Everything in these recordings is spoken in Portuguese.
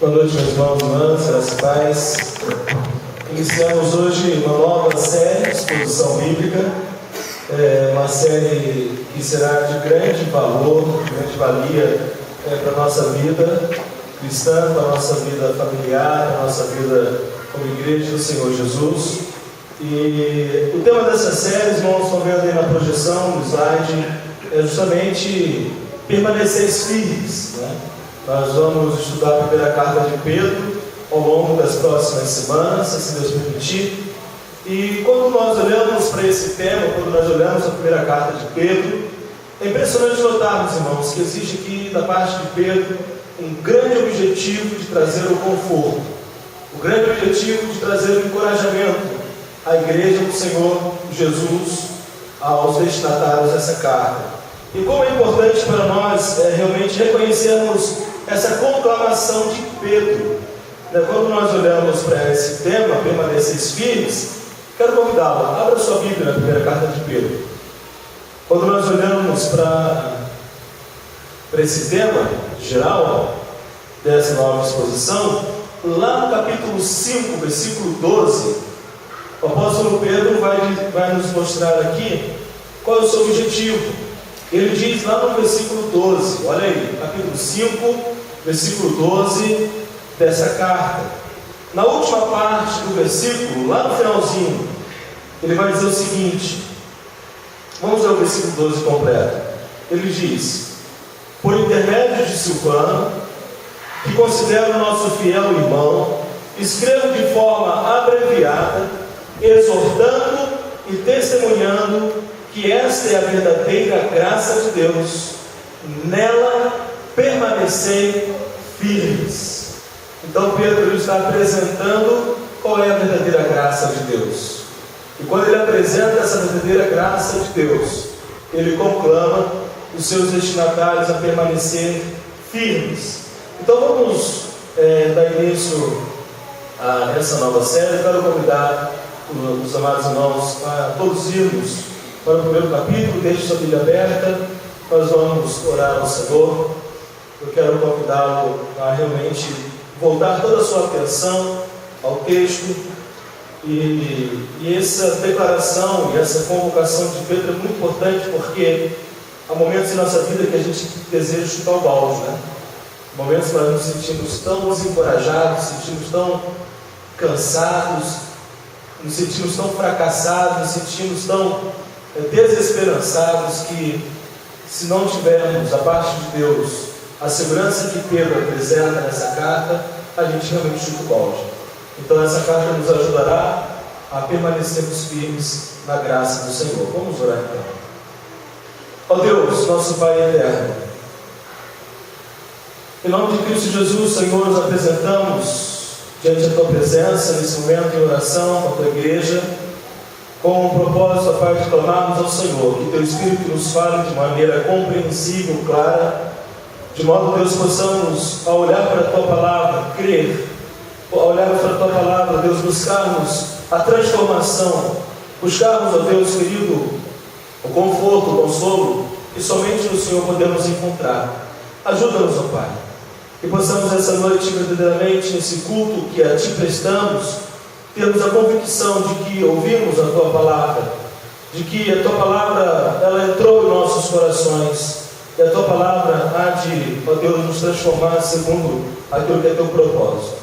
Boa noite, meus irmãos e irmãs, graças e paz. Iniciamos hoje uma nova série, Exposição Bíblica, uma série que será de grande valor, grande valia para a nossa vida cristã, para a nossa vida familiar, para a nossa vida como igreja do Senhor Jesus. E o tema dessa série, os irmãos estão vendo aí na projeção, no slide, é justamente permaneceis firmes, né? Nós vamos estudar a primeira carta de Pedro ao longo das próximas semanas, se Deus permitir. E quando nós olhamos para esse tema, quando nós olhamos a primeira carta de Pedro, é impressionante notarmos, irmãos, que existe aqui da parte de Pedro um grande objetivo de trazer o conforto, o grande objetivo de trazer o encorajamento à igreja do Senhor Jesus, aos destinatários dessa carta. E como é importante para nós realmente reconhecermos essa conclamação de Pedro. Quando nós olhamos para esse tema, permaneceis firmes, quero convidá-lo, abra sua Bíblia na primeira carta de Pedro. Quando nós olhamos para esse tema geral dessa nova exposição, lá no capítulo 5, versículo 12, o apóstolo Pedro vai nos mostrar aqui qual é o seu objetivo. Ele diz lá no versículo 12, olha aí, capítulo 5, versículo 12 dessa carta. Na última parte do versículo, lá no finalzinho, ele vai dizer o seguinte, vamos ver o versículo 12 completo. Ele diz: por intermédio de Silvano, que considero nosso fiel irmão, escrevo de forma abreviada, exortando e testemunhando que esta é a verdadeira graça de Deus, nela permanecei firmes. Então Pedro está apresentando qual é a verdadeira graça de Deus. E quando ele apresenta essa verdadeira graça de Deus, ele conclama os seus destinatários a permanecer firmes. Então vamos dar início a essa nova série. Quero convidar os amados irmãos a todos irmos para o primeiro capítulo. Deixe sua Bíblia aberta, nós vamos orar ao Senhor. Eu quero convidá-lo a realmente voltar toda a sua atenção ao texto, e essa declaração e essa convocação de Pedro é muito importante, porque há momentos em nossa vida que a gente deseja chutar o balde, né? Momentos que nós nos sentimos tão desencorajados, nos sentimos tão cansados, nos sentimos tão fracassados, nos sentimos tão desesperançados, que se não tivermos a parte de Deus a segurança que Pedro apresenta nessa carta, a gente realmente chuta o balde. Então essa carta nos ajudará a permanecermos firmes na graça do Senhor. Vamos orar então. Ó Deus, nosso Pai eterno, em nome de Cristo Jesus, Senhor, nos apresentamos diante da Tua presença nesse momento em oração com a Tua igreja, com o propósito, ó Pai, de clamarmos ao Senhor, que Teu Espírito nos fale de maneira compreensível, clara, de modo, Deus, possamos, ao olhar para a Tua palavra, crer, ao olharmos para a Tua palavra, Deus, buscarmos a transformação, buscarmos, ó Deus querido, o conforto, o consolo, que somente no Senhor podemos encontrar. Ajuda-nos, ó Pai, que possamos essa noite, verdadeiramente, nesse culto que a Ti prestamos, termos a convicção de que ouvimos a Tua palavra, de que a Tua palavra, ela entrou em nossos corações, e a Tua palavra há de, ó Deus, nos transformar segundo aquilo que é Teu propósito.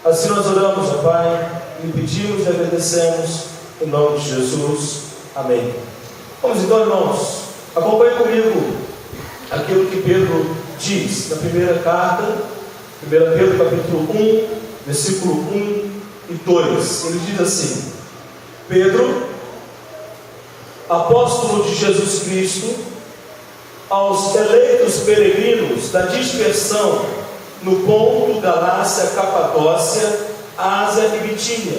Assim nós oramos, ó Pai, e pedimos e agradecemos em nome de Jesus. Amém. Vamos então, irmãos, acompanhe comigo aquilo que Pedro diz na primeira carta, 1 Pedro capítulo 1, versículo 1 e 2. Ele diz assim: Pedro, apóstolo de Jesus Cristo, aos eleitos peregrinos da dispersão no Ponto, Galácia, Capadócia, Ásia e Bitínia,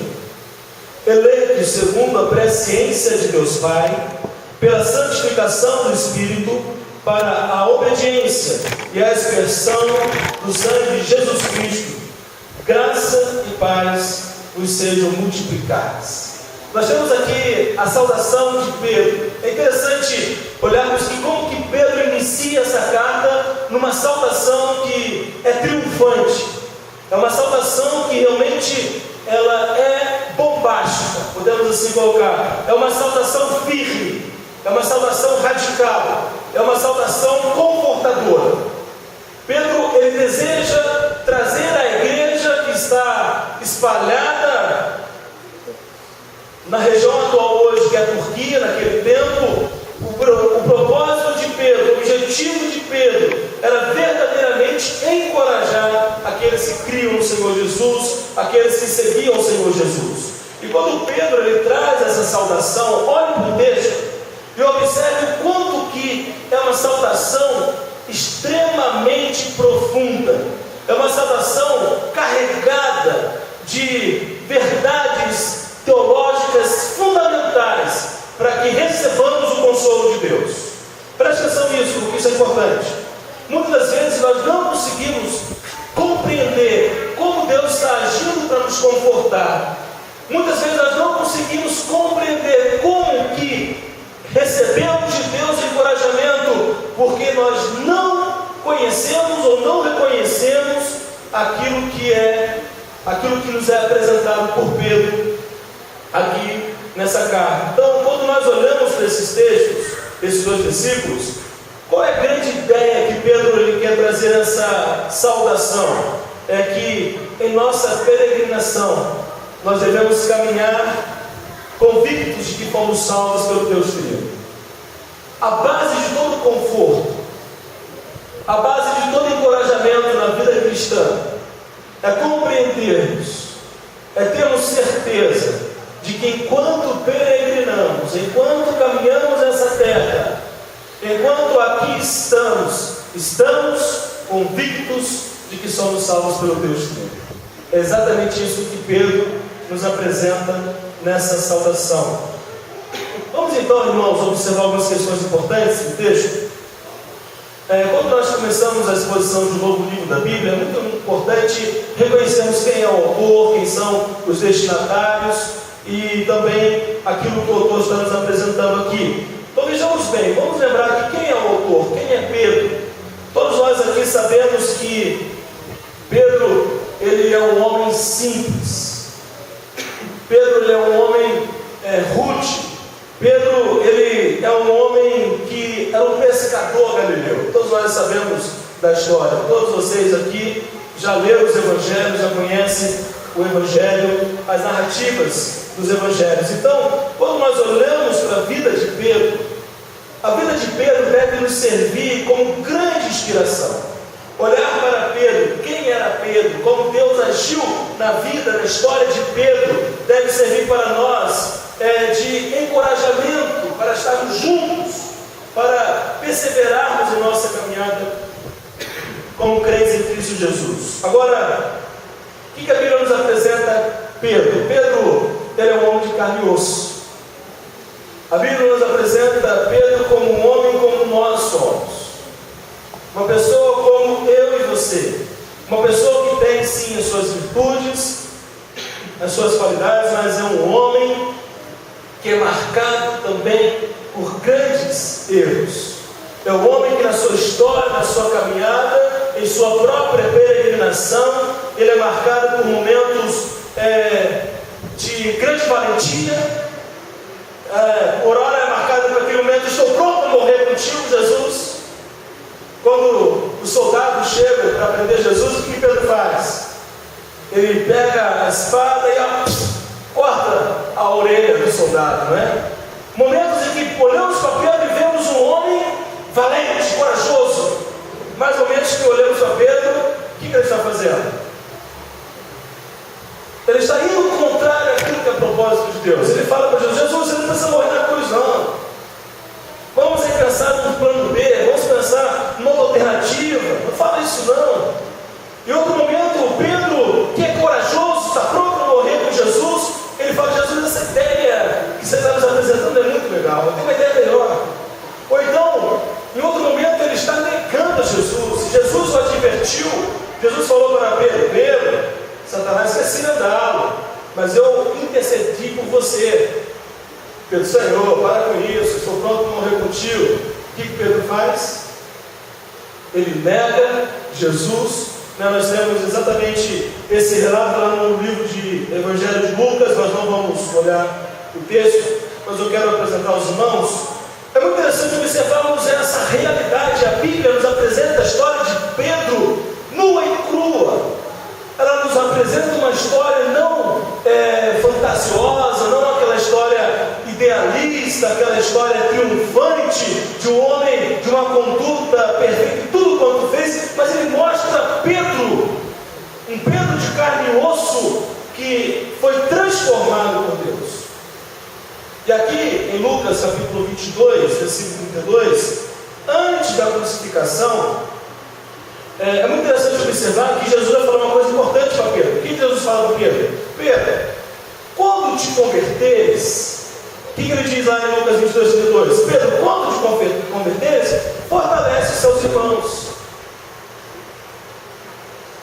eleitos segundo a presciência de Deus Pai, pela santificação do Espírito, para a obediência e a expressão do sangue de Jesus Cristo, graça e paz vos sejam multiplicadas. Nós temos aqui a saudação de Pedro. É interessante olharmos que como que Pedro inicia essa carta numa saudação que é triunfante. É uma saudação que realmente ela é bombástica, podemos assim colocar. É uma saudação firme, é uma saudação radical, é uma saudação confortadora. Pedro, ele deseja trazer à igreja que está espalhada na região atual hoje, que é a Turquia, naquele tempo, o propósito de Pedro, o objetivo de Pedro, era verdadeiramente encorajar aqueles que criam no Senhor Jesus, aqueles que seguiam o Senhor Jesus. E quando Pedro ele traz essa saudação, olhe para o texto e observe o quanto que é uma saudação extremamente profunda, é uma saudação carregada de verdades teológicas fundamentais para que recebamos o consolo de Deus. Preste atenção nisso, porque isso é importante. Muitas das vezes nós não conseguimos compreender como Deus está agindo para nos confortar. Muitas vezes nós não conseguimos compreender como que recebemos de Deus encorajamento, porque nós não conhecemos ou não reconhecemos aquilo que nos é apresentado por Pedro aqui nessa carta. Então, quando nós olhamos para esses textos, esses dois versículos, qual é a grande ideia que Pedro ele quer trazer nessa saudação? É que em nossa peregrinação nós devemos caminhar convictos de que fomos salvos pelo Deus Filho. A base de todo conforto, a base de todo encorajamento na vida cristã é compreendermos, é termos certeza de que enquanto peregrinamos, enquanto caminhamos essa terra, enquanto aqui estamos convictos de que somos salvos pelo Deus Filho. É exatamente isso que Pedro nos apresenta nessa saudação. Vamos então, irmãos, observar algumas questões importantes do texto. Quando nós começamos a exposição de um novo livro da Bíblia, é muito importante reconhecermos quem é o autor, quem são os destinatários e também aquilo que o autor está nos apresentando aqui. Então vejamos bem, vamos lembrar que quem é o autor, quem é Pedro. Todos nós aqui sabemos que Pedro, ele é um homem simples. Pedro, ele é um homem rude. Pedro, ele é um homem que era um pescador galileu. Todos nós sabemos da história. Todos vocês aqui já leram os evangelhos, já conhecem o evangelho, as narrativas dos evangelhos. Então, quando nós olhamos para a vida de Pedro, a vida de Pedro deve nos servir como grande inspiração. Olhar para Pedro, quem era Pedro, como Deus agiu na vida, na história de Pedro, deve servir para nós de encorajamento, para estarmos juntos, para perseverarmos em nossa caminhada como crentes em Cristo Jesus. Agora, o que a Bíblia nos apresenta Pedro? Pedro, ele é um homem de carne e osso. A Bíblia nos apresenta Pedro como um homem como nós somos. Uma pessoa como eu e você. Uma pessoa que tem sim as suas virtudes, as suas qualidades, mas é um homem que é marcado também por grandes erros. É um homem que na sua história, na sua caminhada, em sua própria peregrinação, ele é marcado por momentos de grande valentia. Por hora é marcado por aquele momento: estou pronto a morrer contigo, Jesus. Quando os soldados chegam para prender Jesus, o que Pedro faz? Ele pega a espada e corta a orelha do soldado, não é? Momentos em que olhamos para Pedro e vemos um homem valente, corajoso. Mais ou menos que olhamos para Pedro, o que ele está fazendo? Ele está indo contrário àquilo que é propósito de Deus. Ele fala para Jesus: Jesus, você não precisa morrer na cruz, não. Vamos pensar num plano B, vamos pensar numa alternativa. Não fala isso, não. Em outro momento, Pedro, que é corajoso, está pronto para morrer com Jesus, ele fala: Jesus, essa ideia que você está nos apresentando é muito legal, eu tenho uma ideia melhor. Ou então, em outro momento, ele está negando a Jesus. Jesus o advertiu. Jesus falou para Pedro: Pedro, Satanás quer se andá-lo, mas eu intercedi por você. Pedro: Senhor, para com isso, estou pronto para morrer contigo. O que Pedro faz? Ele nega Jesus Nós temos exatamente esse relato lá no livro de Evangelho de Lucas. Nós não vamos olhar o texto, mas eu quero apresentar aos irmãos. É muito interessante observarmos essa realidade. A Bíblia nos apresenta a história de Pedro nua e crua. Ela nos apresenta uma história não fantasiosa, não aquela história idealista, aquela história triunfante de um homem, de uma conduta perfeita em tudo quanto fez, mas ele mostra Pedro, um Pedro de carne e osso, que foi transformado por Deus. E aqui em Lucas capítulo 22, versículo 32, antes da crucificação, é muito interessante observar que Jesus vai falar uma coisa importante para Pedro. O que Jesus fala para Pedro? Pedro, quando te converteres, o que ele diz lá em Lucas 22, 32? Pedro, quando te converteres, fortalece seus irmãos.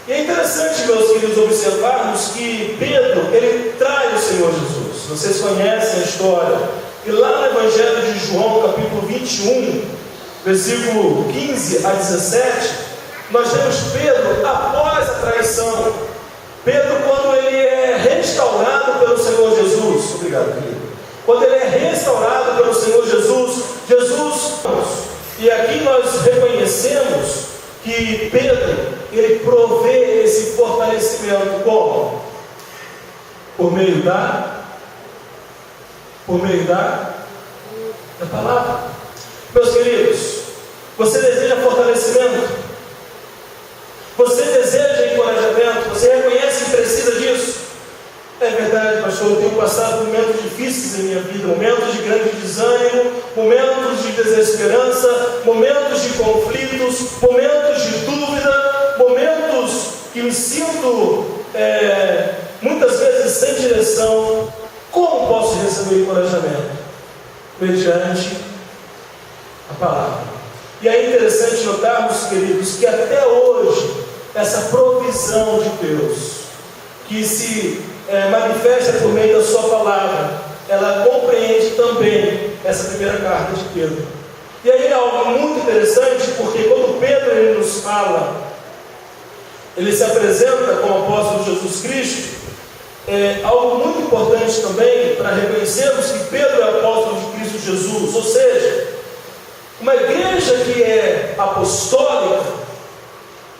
E é interessante, meus queridos, observarmos que Pedro, ele trai o Senhor Jesus. Vocês conhecem a história. E lá no Evangelho de João, capítulo 21, versículo 15 a 17, nós temos Pedro após a traição. Pedro, quando ele é restaurado pelo Senhor Jesus. Obrigado, querido. Quando ele é restaurado pelo Senhor Jesus, e aqui nós reconhecemos que Pedro, ele provê esse fortalecimento como? Por meio da palavra. Meus queridos, você deseja fortalecimento? Você deseja encorajamento? Você reconhece que precisa disso? É verdade, pastor, eu tenho passado por momentos difíceis em minha vida, momentos de grande desânimo, momentos de desesperança, momentos de conflitos, momentos de dúvida, momentos que me sinto muitas vezes sem direção. Como posso receber encorajamento? Mediante a palavra. E é interessante notarmos, queridos, que até hoje essa provisão de Deus, que se manifesta por meio da sua palavra, ela compreende também essa primeira carta de Pedro. E aí é algo muito interessante, porque quando Pedro ele nos fala, ele se apresenta como apóstolo de Jesus Cristo, é algo muito importante também para reconhecermos que Pedro é apóstolo de Cristo Jesus. Ou seja, uma igreja que é apostólica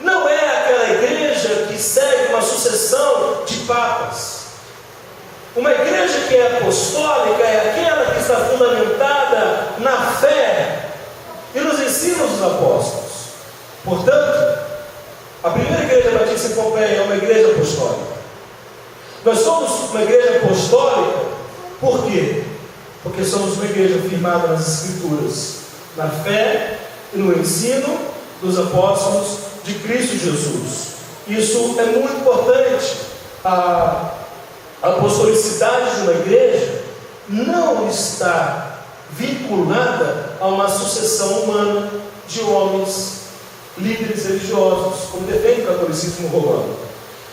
não é aquela igreja que segue uma sucessão de papas. Uma igreja que é apostólica é aquela que está fundamentada na fé e nos ensinos dos apóstolos. Portanto, a primeira igreja batista em Pompeia é uma igreja apostólica. Nós somos uma igreja apostólica, por quê? Porque somos uma igreja firmada nas Escrituras, na fé e no ensino dos apóstolos de Cristo Jesus. Isso é muito importante. A apostolicidade de uma igreja não está vinculada a uma sucessão humana de homens líderes religiosos, como defende o catolicismo romano.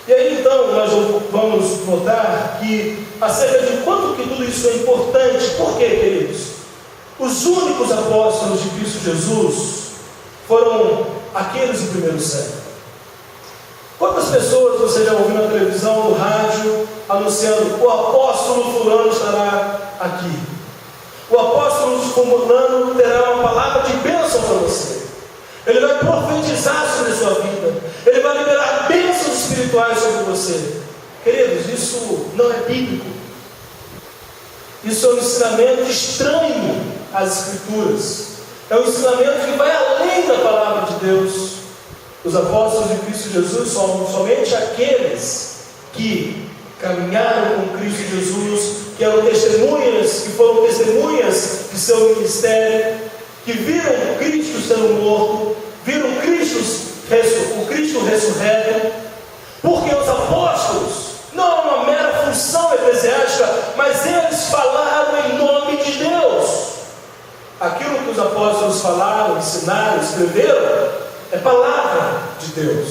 E aí então nós vamos notar que acerca de quanto que tudo isso é importante. Por quê, queridos? Os únicos apóstolos de Cristo Jesus foram aqueles do primeiro século. Quantas pessoas você já ouviu na televisão, no rádio, anunciando: o apóstolo fulano estará aqui, o apóstolo fulano terá uma palavra de bênção para você, ele vai profetizar sobre a sua vida, ele vai liberar bênçãos espirituais sobre você? Queridos, isso não é bíblico. Isso é um ensinamento estranho às Escrituras. É um ensinamento que vai além da palavra de Deus. Os apóstolos de Cristo Jesus são somente aqueles que caminharam com Cristo Jesus, que eram testemunhas, que foram testemunhas de seu ministério, que viram Cristo sendo morto, viram o Cristo ressurreto. Porque os apóstolos não é uma mera função eclesiástica, mas eles falaram em nome de Deus. Aquilo que os apóstolos falaram, ensinaram, escreveram, é palavra de Deus.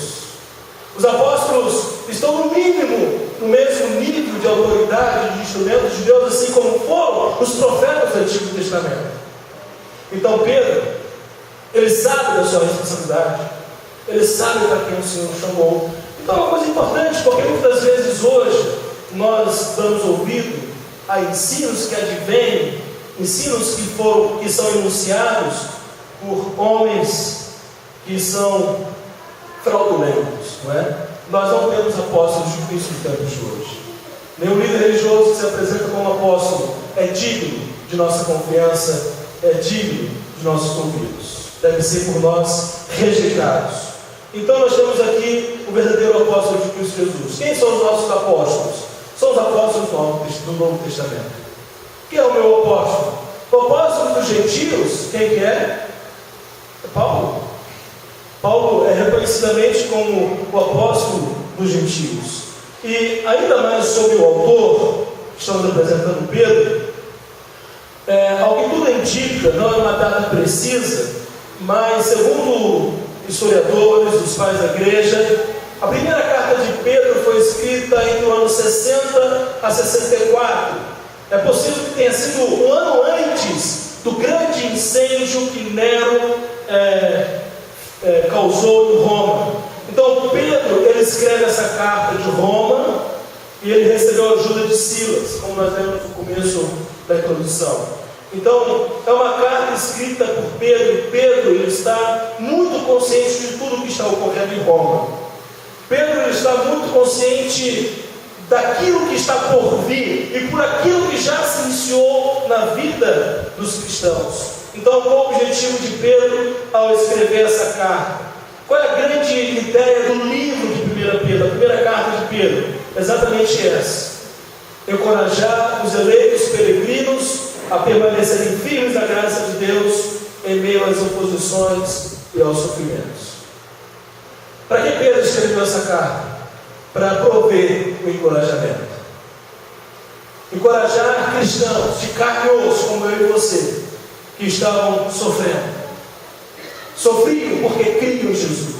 Os apóstolos estão no mínimo, no mesmo nível de autoridade, de instrumentos de Deus, assim como foram os profetas do Antigo Testamento. Então Pedro, ele sabe da sua responsabilidade. Ele sabe para quem o Senhor chamou. Então é uma coisa importante, porque muitas vezes hoje nós damos ouvido a ensinos que advêm, ensinos que são enunciados por homens que são fraudulentos, não é? Nós não temos apóstolos de Cristo nos tempos de hoje. Nenhum líder religioso que se apresenta como apóstolo é digno de nossa confiança, é digno de nossos ouvidos. Deve ser por nós rejeitados. Então nós temos aqui o verdadeiro apóstolo de Cristo Jesus. Quem são os nossos apóstolos? São os apóstolos do Novo Testamento. Quem é o meu apóstolo? O apóstolo dos gentios, quem que é? É Paulo. Paulo é reconhecidamente como o apóstolo dos gentios. E ainda mais sobre o autor, que estamos apresentando Pedro, ao que tudo indica, não é uma data precisa, mas segundo historiadores, os pais da igreja, a primeira carta de Pedro foi escrita entre o ano 60 a 64. É possível que tenha sido um ano antes do grande incêndio que Nero causou em Roma. Então Pedro, ele escreve essa carta de Roma e ele recebeu a ajuda de Silas, como nós lemos no começo da introdução. Então é uma carta escrita por Pedro. Pedro, ele está muito consciente de tudo que está ocorrendo em Roma. Pedro, ele está muito consciente daquilo que está por vir e por aquilo que já se iniciou na vida dos cristãos. Então, qual o objetivo de Pedro ao escrever essa carta? Qual é a grande ideia do livro de 1 Pedro, a primeira carta de Pedro? Exatamente essa: encorajar os eleitos peregrinos a permanecerem firmes na graça de Deus em meio às oposições e aos sofrimentos. Para que Pedro escreveu essa carta? Para prover o encorajamento. Encorajar cristãos de carne e osso, como eu e você, que estavam sofrendo. Sofriam porque criam em Jesus.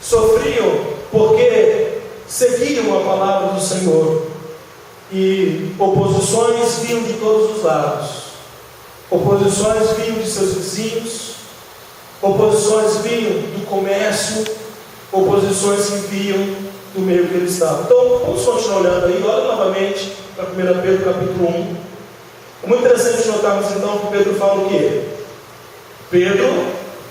Sofriam porque seguiam a palavra do Senhor. E oposições vinham de todos os lados. Oposições vinham de seus vizinhos. Oposições vinham do comércio. Oposições que vinham do meio que ele estava. Então, vamos continuar olhando aí. Olha novamente para 1 Pedro capítulo 1. É muito interessante notarmos então que Pedro fala o quê? Pedro,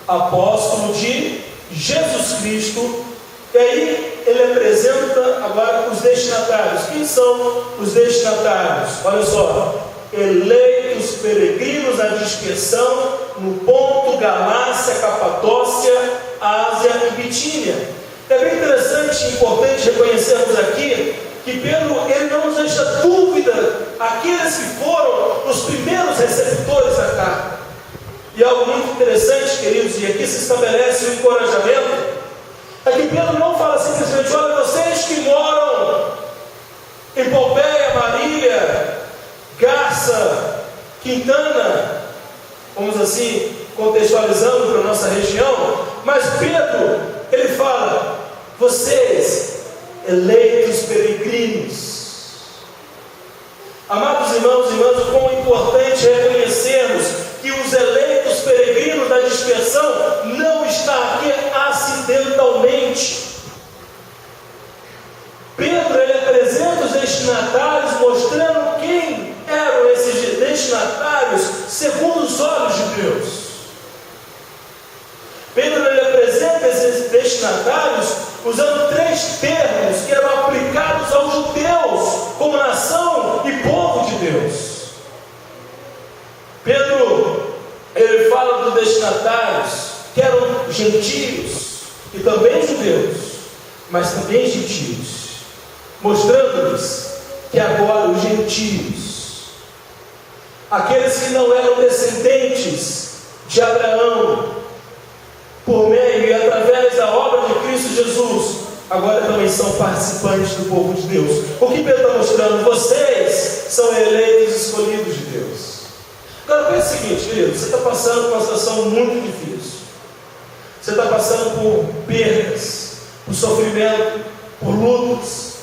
apóstolo de Jesus Cristo. E aí ele apresenta agora os destinatários. Quem são os destinatários? Olha só: eleitos peregrinos à dispersão no ponto, Galácia, Capadócia, Ásia e Bitínia. É bem interessante e importante reconhecermos aqui que Pedro, ele não nos deixa dúvida aqueles que foram os primeiros receptores da carta. E algo muito interessante, queridos, e aqui se estabelece o encorajamento, é que Pedro não fala simplesmente: olha, vocês que moram em Pompeia, Marília, Garça, Quintana, vamos assim, contextualizando para a nossa região, mas Pedro, ele fala: vocês, eleitos peregrinos. Amados irmãos e irmãs, o quão importante é reconhecermos que os eleitos peregrinos da dispersão não está aqui acidentalmente. Pedro, ele apresenta os destinatários, mostrando quem eram esses destinatários segundo os olhos de Deus. Pedro, ele apresenta esses destinatários usando 3 termos que eram aplicados aos judeus como nação e povo de Deus. Pedro, ele fala dos destinatários que eram gentios e também judeus, mas também gentios, mostrando-lhes que agora os gentios, aqueles que não eram descendentes de Abraão, por meio e através da obra de Cristo Jesus, agora também são participantes do povo de Deus. O que Pedro está mostrando? Vocês são eleitos e escolhidos de Deus. Agora pense o seguinte, querido: você está passando por uma situação muito difícil. Você está passando por perdas, por sofrimento, por lutas.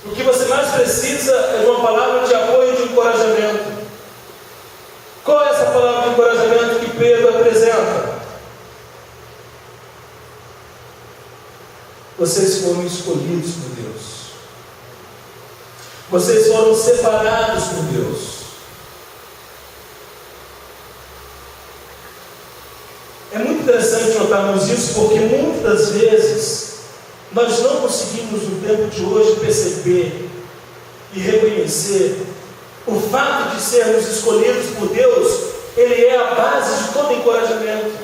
O que você mais precisa é de uma palavra de apoio e de encorajamento. Qual é essa palavra de encorajamento que Pedro apresenta? Vocês foram escolhidos por Deus. Vocês foram separados por Deus. É muito interessante notarmos isso, porque muitas vezes nós não conseguimos no tempo de hoje perceber e reconhecer o fato de sermos escolhidos por Deus. Ele é a base de todo encorajamento.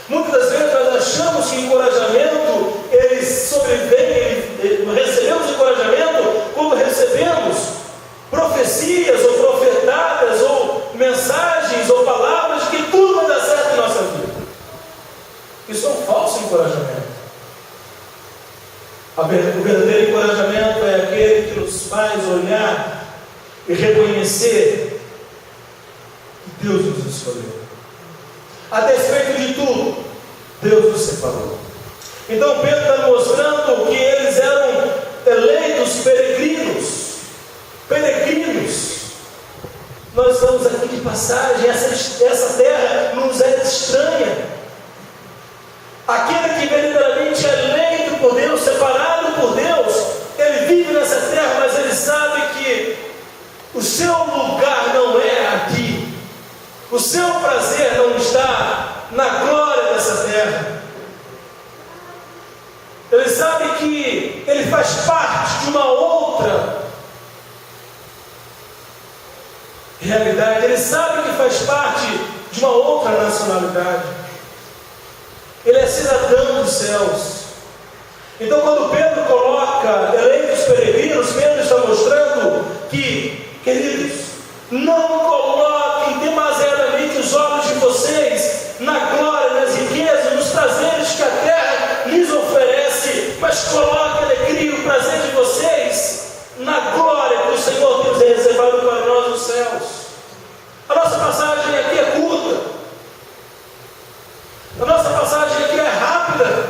Muitas vezes nós achamos que encorajamento ele sobrevém, recebemos encorajamento quando recebemos profecias ou profetadas ou mensagens ou palavras de que tudo vai dar certo em nossa vida. Isso é um falso encorajamento. O verdadeiro encorajamento é aquele que nos faz olhar e reconhecer que Deus nos escolheu. A despeito de tudo, Deus nos separou. Então Pedro está mostrando que eles eram eleitos peregrinos. Peregrinos. Nós estamos aqui de passagem. Essa terra nos é estranha. Aquele que verdadeiramente é eleito por Deus, separado por Deus, ele vive nessa terra, mas ele sabe que o seu lugar não é aqui. O seu prazer não está na glória dessa terra. Ele sabe que ele faz parte de uma outra realidade. Ele sabe que faz parte de uma outra nacionalidade. Ele é cidadão dos céus. Então, quando Pedro coloca eleitos peregrinos, Pedro está mostrando que, queridos, não coloquem demasiadamente os olhos de vocês na glória, nas riquezas, nos prazeres que a terra lhes oferece, mas coloquem a alegria e o prazer de vocês na glória que o Senhor Deus tem reservado para nós nos céus. A nossa passagem aqui é curta. A nossa passagem aqui é rápida.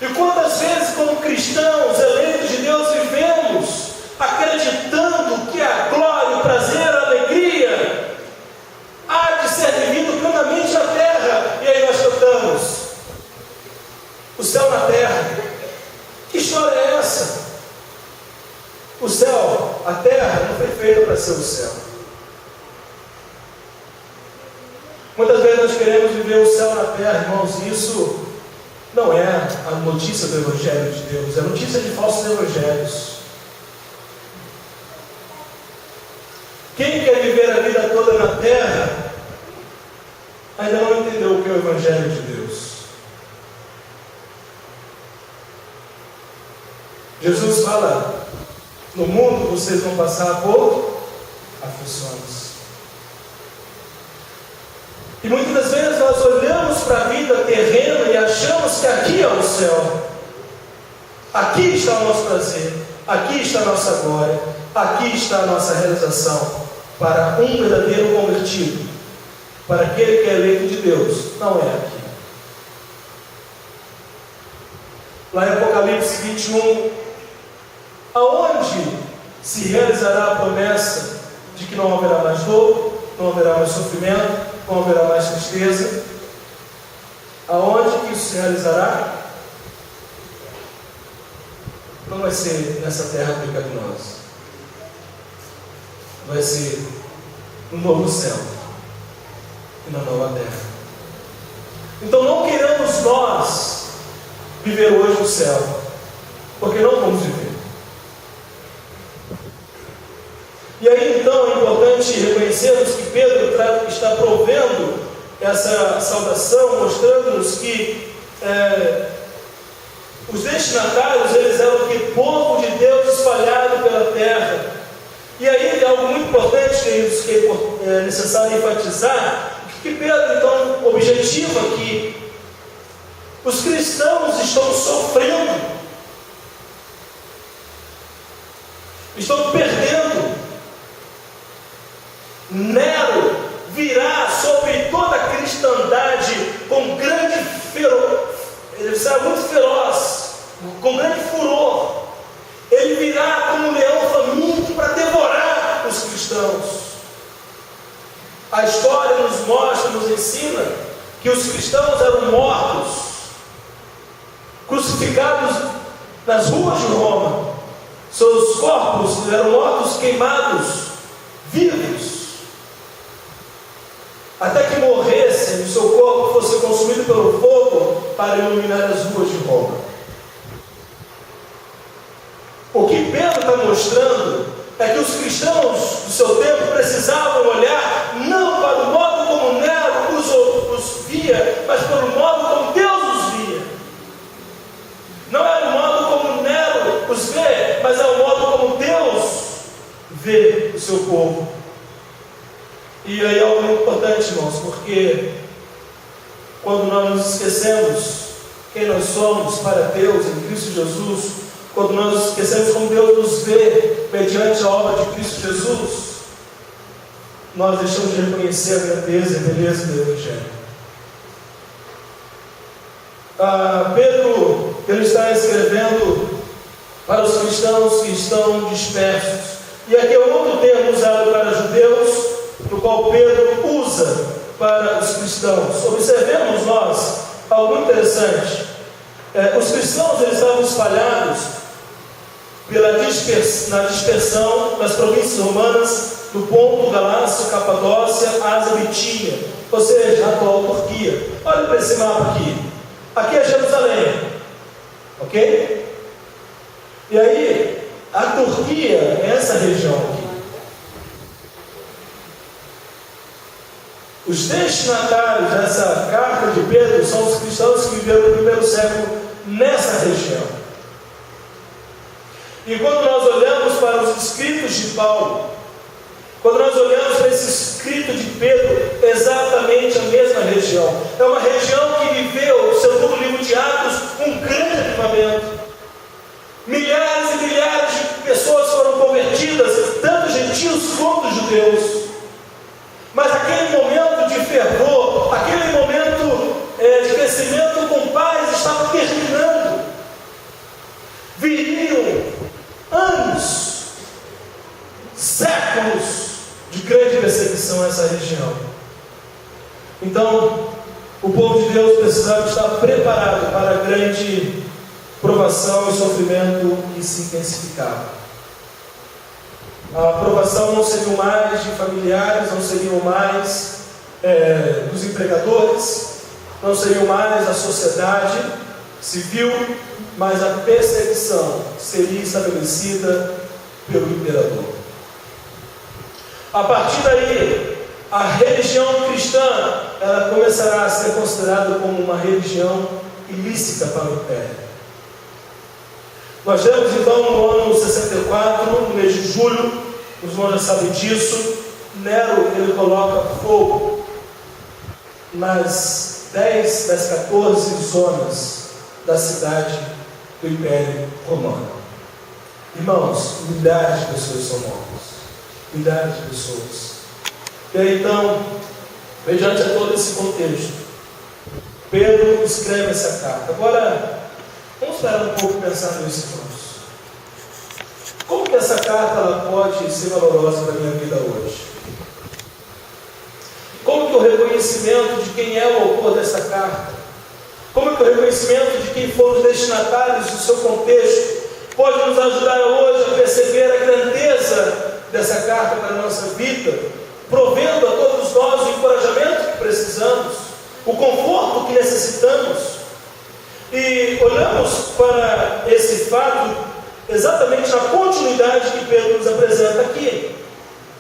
E quantas vezes, como cristãos eleitos de Deus, vivemos acreditando que a glória, o prazer, a alegria há de ser vivido plenamente na terra. E aí nós cantamos o céu na terra. Que história é essa? O céu, a terra não foi feita para ser o céu. Muitas vezes nós queremos viver o céu na terra, irmãos, e isso não é a notícia do Evangelho de Deus, é a notícia de falsos evangelhos. Quem quer viver a vida toda na terra ainda não entendeu o que é o Evangelho de Deus. Jesus fala: no mundo vocês vão passar por aflições. E muitas das vezes nós olhamos para a vida terrena e achamos que aqui é o céu. Aqui está o nosso prazer, aqui está a nossa glória, aqui está a nossa realização. Para um verdadeiro convertido, para aquele que é eleito de Deus, não é aqui. Lá em Apocalipse 21, aonde se realizará a promessa de que não haverá mais dor, não haverá mais sofrimento, não haverá mais tristeza? Aonde que isso se realizará? Não vai ser nessa terra pecaminosa. Vai ser no novo céu e na nova terra. Então não queremos nós viver hoje o céu, porque não vamos viver. E aí então é importante reconhecermos que Pedro está provendo essa saudação, mostrando-nos que os destinatários, eles eram o que? Povo de Deus espalhado pela terra. E aí algo muito importante, queridos, que é necessário enfatizar, que Pedro então objetiva aqui: os cristãos estão sofrendo, estão perdendo. Nero virá sobre toda a cristandade com grande ele será muito feroz, com grande furor. Ele virá como um leão faminto para devorar os cristãos. A história nos mostra, nos ensina que os cristãos eram mortos crucificados nas ruas de Roma. Seus corpos eram mortos, queimados, vivos, até que morressem, o seu corpo fosse consumido pelo fogo para iluminar as ruas de Roma. O que Pedro está mostrando é que os cristãos do seu tempo precisavam olhar não para o modo como Nero os via, mas pelo modo como Deus os via. Não é o modo como Nero os vê, mas é o modo como Deus vê o seu povo. E aí é algo muito importante, irmãos, porque quando nós nos esquecemos quem nós somos para Deus em Cristo Jesus, quando nós nos esquecemos como Deus nos vê mediante a obra de Cristo Jesus, nós deixamos de reconhecer a grandeza e a beleza do Evangelho. Pedro, ele está escrevendo para os cristãos que estão dispersos. E aqui é outro termo usado para judeus, no qual Pedro usa para os cristãos. Observemos nós algo interessante. Os cristãos eles estavam espalhados na dispersão das províncias romanas do Ponto, Galácia, Capadócia, Ásia, Bitínia, ou seja, a atual Turquia. Olha para esse mapa aqui. Aqui é Jerusalém, ok? E aí, a Turquia é essa região aqui. Os destinatários dessa carta de Pedro são os cristãos que viveram no primeiro século nessa região. E quando nós olhamos para os escritos de Paulo, quando nós olhamos para esse escrito de Pedro, exatamente a mesma região. É uma região que viveu, segundo o livro de Atos, um grande avivamento. Milhares e milhares de pessoas foram convertidas, tanto gentios quanto judeus. Mas aquele momento de fervor, aquele momento de crescimento com paz estava terminando. Viriam anos, séculos de grande perseguição a essa região. Então, o povo de Deus precisava estar preparado para a grande provação e sofrimento que se intensificava. A provação não seria mais de familiares, não seriam mais dos empregadores, não seriam mais da sociedade civil, mas a perseguição seria estabelecida pelo imperador. A partir daí, a religião cristã ela começará a ser considerada como uma religião ilícita para o império. Nós temos então no ano 64, no mês de julho, os irmãos já sabem disso, Nero ele coloca fogo nas 10 das 14 zonas da cidade do Império Romano. Irmãos, milhares de pessoas são mortas, milhares de pessoas. E aí então, mediante a todo esse contexto, Pedro escreve essa carta. Agora, vamos parar um pouco e pensar nisso, irmãos. Como que essa carta ela pode ser valorosa para a minha vida hoje? Como que o reconhecimento de quem é o autor dessa carta, como que o reconhecimento de quem foram os destinatários do seu contexto pode nos ajudar hoje a perceber a grandeza dessa carta para a nossa vida, provendo a todos nós o encorajamento que precisamos, o conforto que necessitamos. E olhamos para esse fato exatamente na continuidade que Pedro nos apresenta aqui.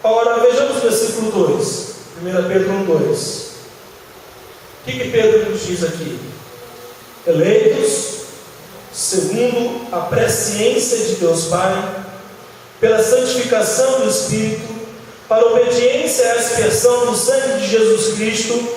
Ora, vejamos o versículo 2, 1 Pedro 1:2. O que Pedro nos diz aqui? Eleitos segundo a presciência de Deus Pai, pela santificação do Espírito, para a obediência à aspersão do sangue de Jesus Cristo,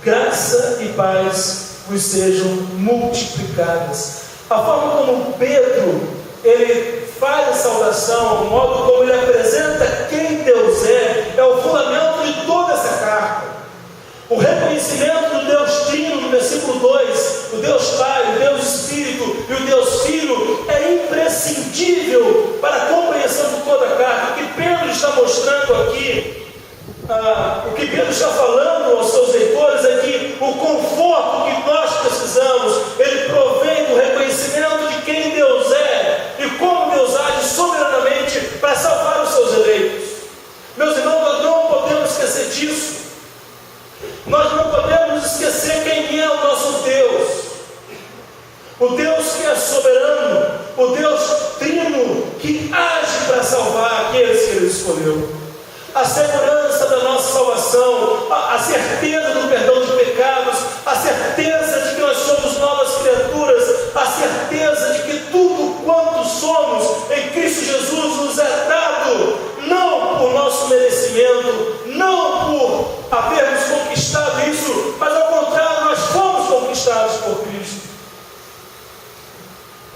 graça e paz vos sejam multiplicadas. A forma como Pedro ele faz a saudação, o modo como ele apresenta quem Deus é o fundamento de toda essa carta. O reconhecimento do Deus Trino, no versículo 2, o Deus Pai, o Deus Espírito e o Deus Filho, é imprescindível para a compreensão de toda a carta. O que Pedro está mostrando aqui, o que Pedro está falando aos seus leitores é que o conforto que nós precisamos, ele provém do reconhecimento a segurança da nossa salvação, a certeza do perdão de pecados, a certeza de que nós somos novas criaturas, a certeza de que tudo quanto somos em Cristo Jesus nos é dado, não por nosso merecimento, não por havermos conquistado isso, mas ao contrário, nós fomos conquistados por Cristo.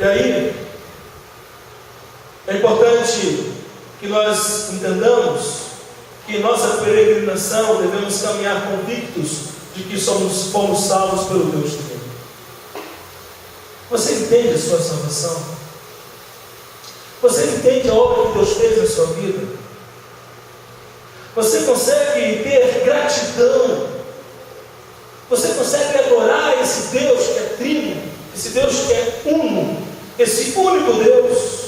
E aí, é importante que nós entendamos que em nossa peregrinação devemos caminhar convictos de que fomos salvos pelo Deus de Deus. Você entende a sua salvação? Você entende a obra que Deus fez na sua vida? Você consegue ter gratidão? Você consegue adorar esse Deus que é trino, esse Deus que é uno, esse único Deus?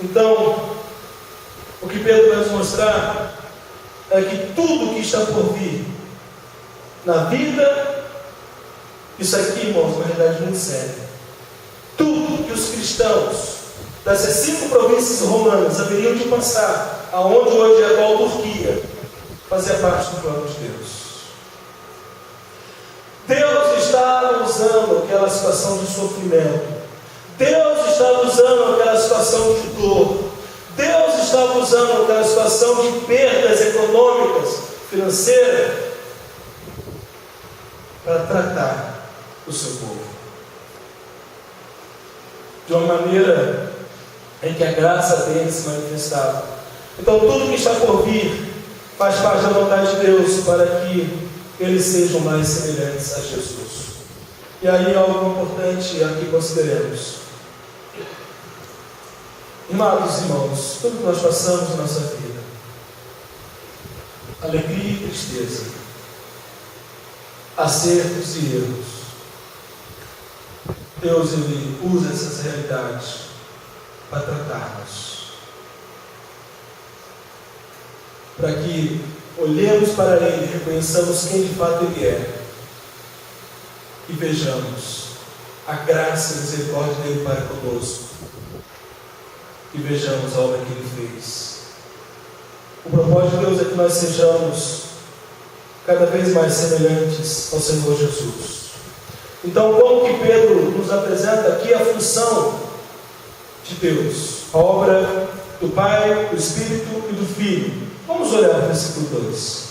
Então, o que Pedro vai nos mostrar é que tudo que está por vir na vida, isso aqui, irmãos, na realidade muito sério, tudo que os cristãos dessas 5 províncias romanas haveriam de passar, aonde hoje é a atual Turquia, fazia parte do plano de Deus. Deus está usando aquela situação de sofrimento, Deus está usando aquela situação de dor, Deus está usando aquela situação de perdas econômicas, financeiras, para tratar o seu povo de uma maneira em que a graça dele se manifestava. Então tudo que está por vir faz parte da vontade de Deus para que eles sejam mais semelhantes a Jesus. E aí algo importante aqui consideremos. Amados irmãos, tudo que nós passamos na nossa vida, alegria e tristeza, acertos e erros, Deus ele usa essas realidades para tratar-nos, para que olhemos para Ele, reconheçamos quem de fato Ele é e vejamos a graça e a misericórdia dele para conosco e vejamos a obra que Ele fez. O propósito de Deus é que nós sejamos cada vez mais semelhantes ao Senhor Jesus. Então, como que Pedro nos apresenta aqui a função de Deus, a obra do Pai, do Espírito e do Filho? Vamos olhar para o versículo 2.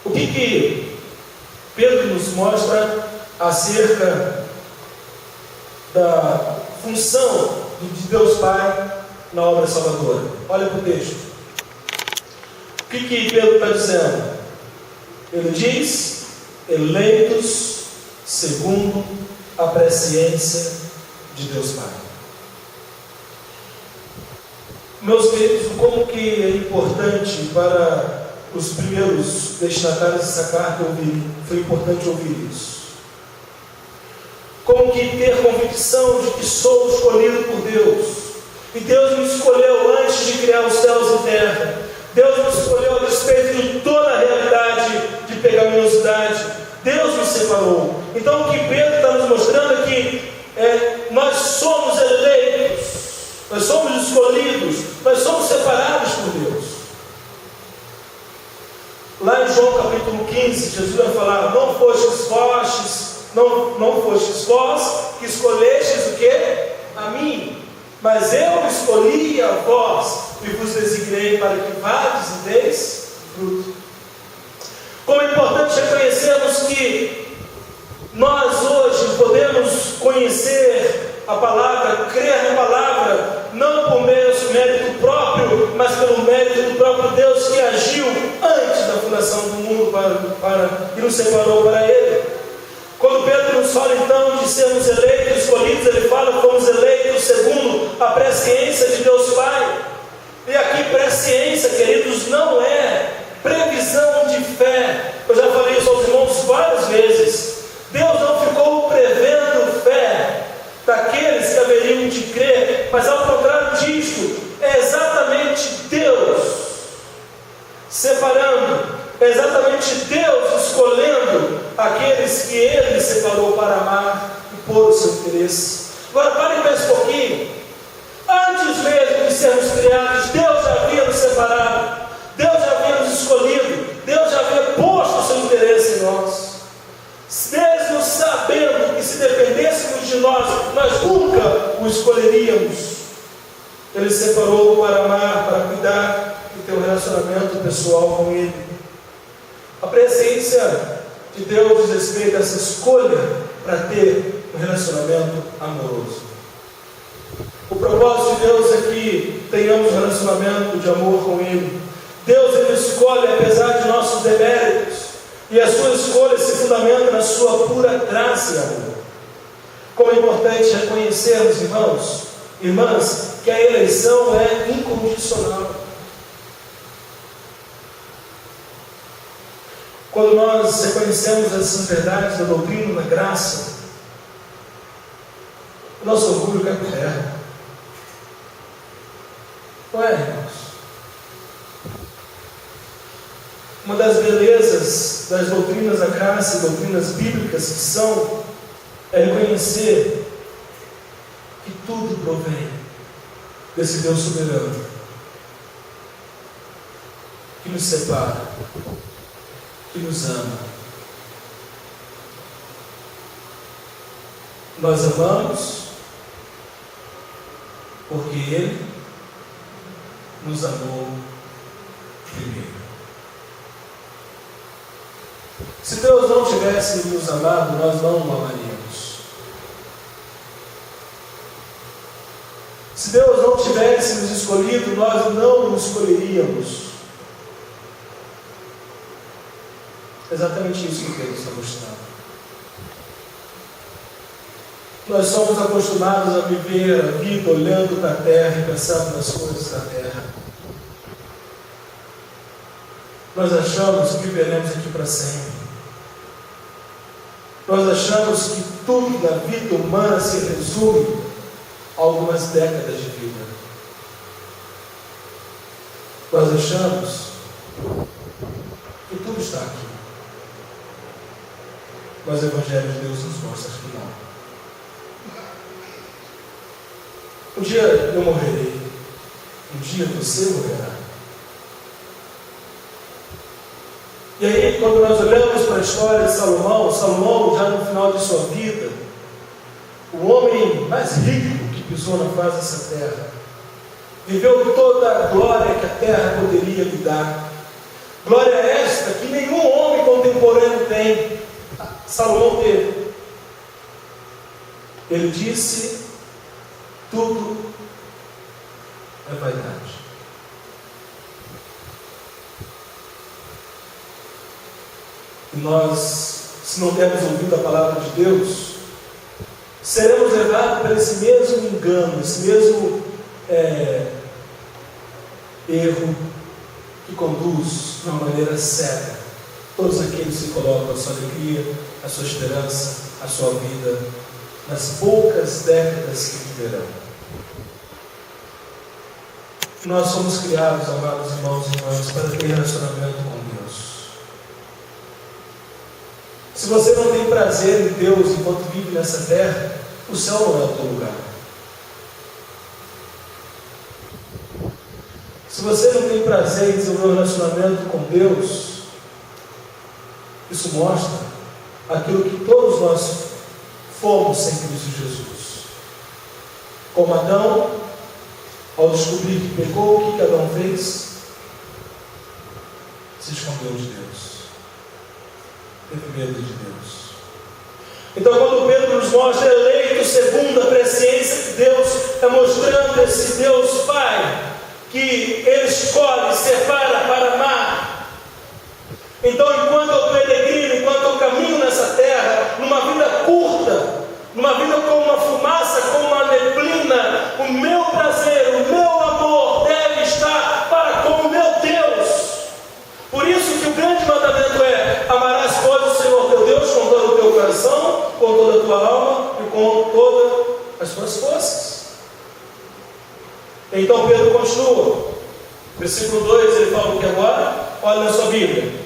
O que Pedro nos mostra acerca da função de Deus Pai na obra salvadora? Olha para o texto. O que Pedro está dizendo? Ele diz: eleitos segundo a presciência de Deus Pai. Meus queridos, como que é importante para os primeiros destinatários dessa carta ouvir, foi importante ouvir isso. Como que ter convicção de que sou escolhido por Deus. E Deus me escolheu antes de criar os céus e terra. Deus me escolheu a despeito de toda a realidade de pecaminosidade. Deus me separou. Então o que Pedro está nos mostrando é que nós somos eleitos, nós somos escolhidos, nós somos separados por Deus. Lá em João capítulo 15, Jesus vai falar: não fostes vós que escolhestes o quê? A mim, mas eu escolhi a vós e vos designei para que vades e deis fruto. Como é importante reconhecermos que nós hoje podemos conhecer a palavra, crer na palavra, não por mérito próprio, mas pelo mérito do próprio Deus que agiu antes da fundação do mundo e nos separou para Ele. Quando Pedro nos fala então de sermos eleitos, escolhidos, ele fala que fomos eleitos segundo a presciência de Deus Pai. E aqui presciência, queridos, não é previsão de fé. Eu já falei isso aos irmãos várias vezes. Deus não ficou prevendo fé daqueles que haveriam de crer, mas ao contrário disso, é exatamente Deus separando, é exatamente Deus escolhendo aqueles que Ele separou para amar e pôr o seu interesse. Agora pare e pense um pouquinho. Antes mesmo separado. Deus já havia nos escolhido. Deus já havia posto o seu interesse em nós. Mesmo sabendo que se dependêssemos de nós, nós nunca o escolheríamos. Ele separou para amar, para cuidar e ter um relacionamento pessoal com Ele. A presciência de Deus diz respeito a essa escolha para ter um relacionamento amoroso. O propósito de Deus é que tenhamos um relacionamento de amor com Ele. Deus, Ele escolhe apesar de nossos deméritos, e a sua escolha se fundamenta na sua pura graça e amor. Como é importante reconhecermos, irmãos, irmãs, que a eleição é incondicional. Quando nós reconhecemos essas verdades da doutrina, da graça, o nosso orgulho cai por terra. Não é, irmãos? Uma das belezas das doutrinas da graça e doutrinas bíblicas que são, é reconhecer que tudo provém desse Deus soberano, que nos separa, que nos ama. Nós amamos porque Ele nos amou primeiro. Se Deus não tivesse nos amado, nós não o amaríamos. Se Deus não tivesse nos escolhido, nós não o escolheríamos. Exatamente isso que Deus está mostrando. Nós somos acostumados a viver a vida olhando para a terra e pensando nas coisas da terra. Nós achamos que viveremos aqui para sempre. Nós achamos que tudo na vida humana se resume a algumas décadas de vida. Nós achamos que tudo está aqui. Mas o Evangelho de Deus nos mostra que não. Um dia eu morrerei. Um dia você morrerá. E aí, quando nós olhamos para a história de Salomão, Salomão, já no final de sua vida, o homem mais rico que pisou na face dessa terra, viveu toda a glória que a terra poderia lhe dar. Glória esta que nenhum homem contemporâneo tem. Salomão teve. Ele disse: tudo é vaidade. E nós, se não dermos ouvido a palavra de Deus, seremos levados por esse mesmo engano, esse mesmo erro que conduz de uma maneira cega todos aqueles que colocam a sua alegria, a sua esperança, a sua vida nas poucas décadas que viverão. Nós somos criados, amados irmãos e irmãs, para ter relacionamento com Deus. Se você não tem prazer em Deus enquanto vive nessa terra, o céu não é o teu lugar. Se você não tem prazer em desenvolver um relacionamento com Deus, isso mostra aquilo que todos nós fomos sem Cristo Jesus. Como Adão, ao descobrir que pecou, o que Adão fez? Se escondeu de Deus. Teve medo de Deus. Então, quando Pedro nos mostra eleito segundo a presciência de Deus, é mostrando esse Deus Pai, que Ele escolhe, separa para amar. Então, enquanto eu peregrino, enquanto eu caminho nessa terra, numa vida curta, numa vida como uma fumaça, como uma neblina, o meu prazer, o meu amor deve estar para com o meu Deus. Por isso que o grande mandamento é: amarás, pois, o Senhor teu Deus com todo o teu coração, com toda a tua alma e com todas as tuas forças. Então Pedro continua, versículo 2, ele fala o que agora? Olha na sua Bíblia.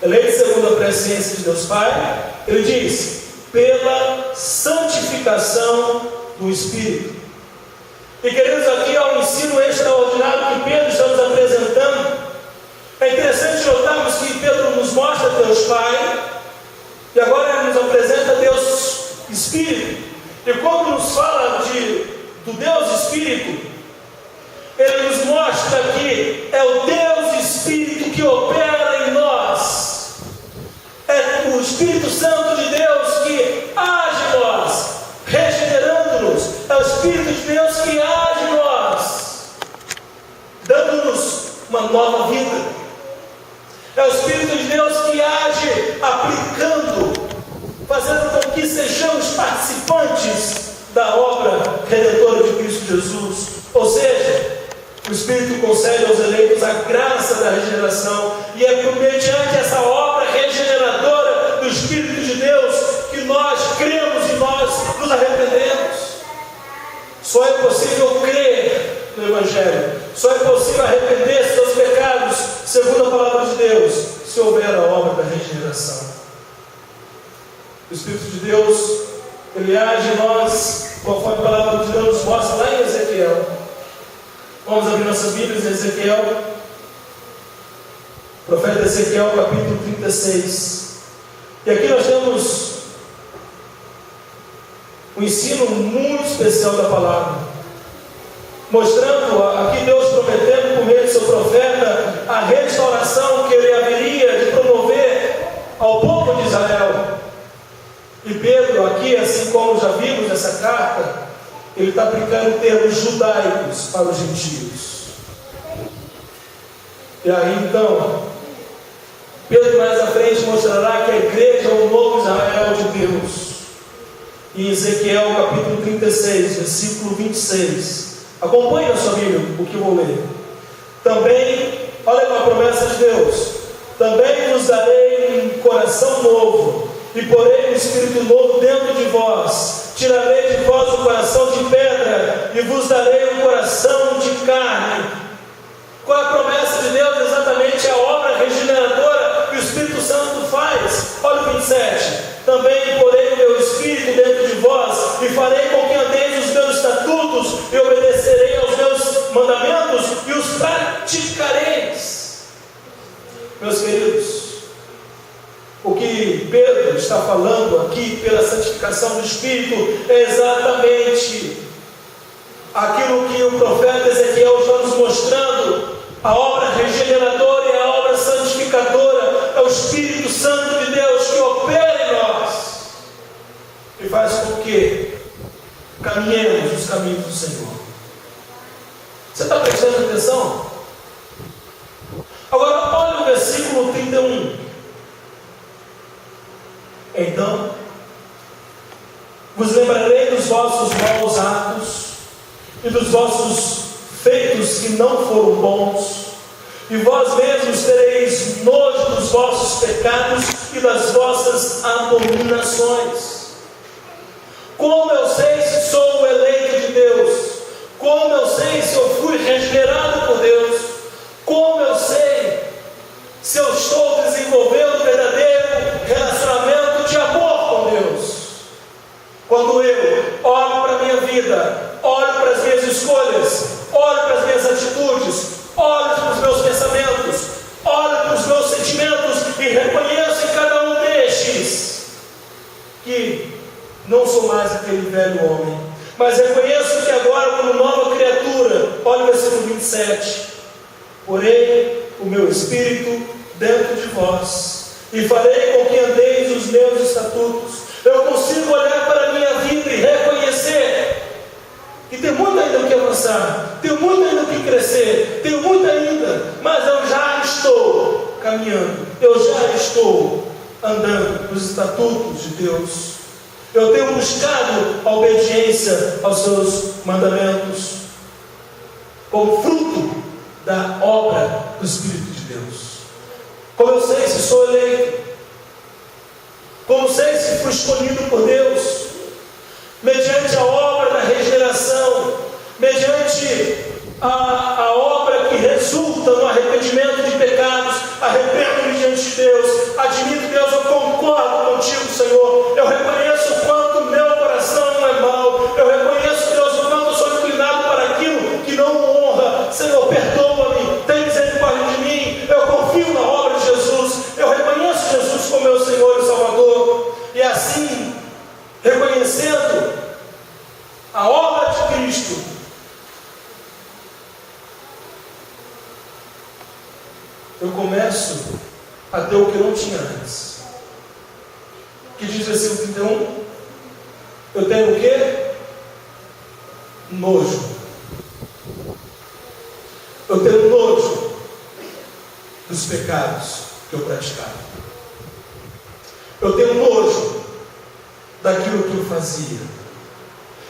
Eleito segundo a presciência de Deus Pai, ele diz: pela santificação do Espírito. E queridos, aqui há um ensino extraordinário que Pedro está nos apresentando Deus Pai, e agora Ele nos apresenta Deus Espírito. E quando nos fala do Deus Espírito, Ele nos mostra que é o Deus Espírito que opera em nós. É o Espírito Santo de Deus que age em nós, regenerando-nos. É o Espírito de Deus que age em nós, dando-nos uma nova vida. É o Espírito de Deus que age aplicando, fazendo com que sejamos participantes da obra redentora de Cristo Jesus. Ou seja, o Espírito concede aos eleitos a graça da regeneração, e é mediante essa obra regeneradora do Espírito de Deus que nós cremos e nós nos arrependemos. Só é possível crer no Evangelho, só é possível arrepender-se dos pecados, segundo a palavra de Deus, se houver a obra da regeneração. O Espírito de Deus, Ele age em nós, conforme a palavra de Deus nos mostra lá em Ezequiel. Vamos abrir nossas Bíblias em Ezequiel, profeta Ezequiel, capítulo 36. E aqui nós temos um ensino muito especial da palavra, mostrando aqui Deus prometendo por meio do seu profeta a restauração que Ele haveria de promover ao povo de Israel. E Pedro aqui, assim como já vimos nessa carta, ele está aplicando termos judaicos para os gentios. E aí então, Pedro mais à frente mostrará que a igreja é o novo Israel de Deus. Em Ezequiel capítulo 36, versículo 26. Acompanhe na sua Bíblia o que eu vou ler. Também, olha a promessa de Deus: também vos darei um coração novo, e porei um espírito novo dentro de vós. Tirarei de vós o coração de pedra, e vos darei um coração de carne. Qual é a promessa de Deus? Exatamente a obra regeneradora que o Espírito Santo faz. Olha o 27. Também porei o meu espírito dentro de vós, e farei com que andeis os meus estatutos, e obedecerei aos meus mandamentos, e os praticareis. Meus queridos, o que Pedro está falando aqui pela santificação do Espírito é exatamente aquilo que o profeta Ezequiel está nos mostrando. A obra regeneradora e a obra santificadora é o Espírito Santo de Deus que opera em nós e faz com que caminhemos nos caminhos do Senhor. Você está prestando atenção? Agora olha o versículo 31. Então vos lembrarei dos vossos maus atos e dos vossos feitos que não foram bons, e vós mesmos tereis nojo dos vossos pecados e das vossas abominações. Como eu sei se sou o eleito de Deus? Como eu sei se eu fui regenerado por Deus? Como eu sei se eu estou desenvolvendo um verdadeiro relacionamento de amor com Deus? Quando eu olho para a minha vida, olho para as minhas escolhas, olho para as minhas atitudes, olho para os meus pensamentos, olho para os meus sentimentos e reconheço em cada um destes que não sou mais aquele velho homem, mas reconheço que agora, como nova criatura, olha o versículo 27, porém o meu espírito dentro de vós, e farei com que andeis os meus estatutos. Eu consigo olhar para a minha vida e reconhecer que tem muito ainda o que avançar, tenho muito ainda o que crescer, tenho muito ainda, mas eu já estou caminhando, eu já estou andando nos estatutos de Deus. Eu tenho buscado a obediência aos seus mandamentos como fruto da obra do Espírito de Deus. Como eu sei se sou eleito, como sei se fui escolhido por Deus, mediante a obra da regeneração, mediante a obra que resulta no arrependimento de pecados. Arrependo-me diante de Deus, admito, Deus, eu concordo contigo, Senhor, eu reconheço o quanto meu coração é mau, eu reconheço, Deus, o quanto eu sou inclinado para aquilo que não honra. Senhor, perdoa-me, tem misericórdia de mim, eu confio na obra de Jesus, eu reconheço, Jesus, eu começo a ter o que eu não tinha antes. Que diz versículo 31, eu tenho o quê? Nojo. Eu tenho nojo dos pecados que eu praticava. Eu tenho nojo daquilo que eu fazia.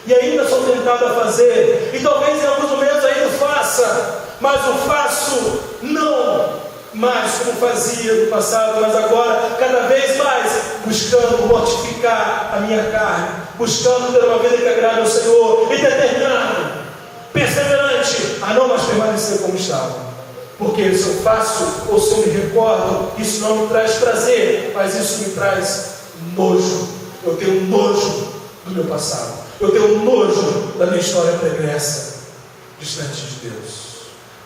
E ainda sou tentado a fazer. E talvez em alguns momentos ainda faça. Mas eu faço não mais como fazia no passado, mas agora cada vez mais buscando mortificar a minha carne, buscando ter uma vida que agrade ao Senhor e determinado, perseverante a não mais permanecer como estava. Porque se eu faço ou se eu me recordo, isso não me traz prazer, mas isso me traz nojo. Eu tenho nojo do meu passado. Eu tenho nojo da minha história pregressa distante de Deus.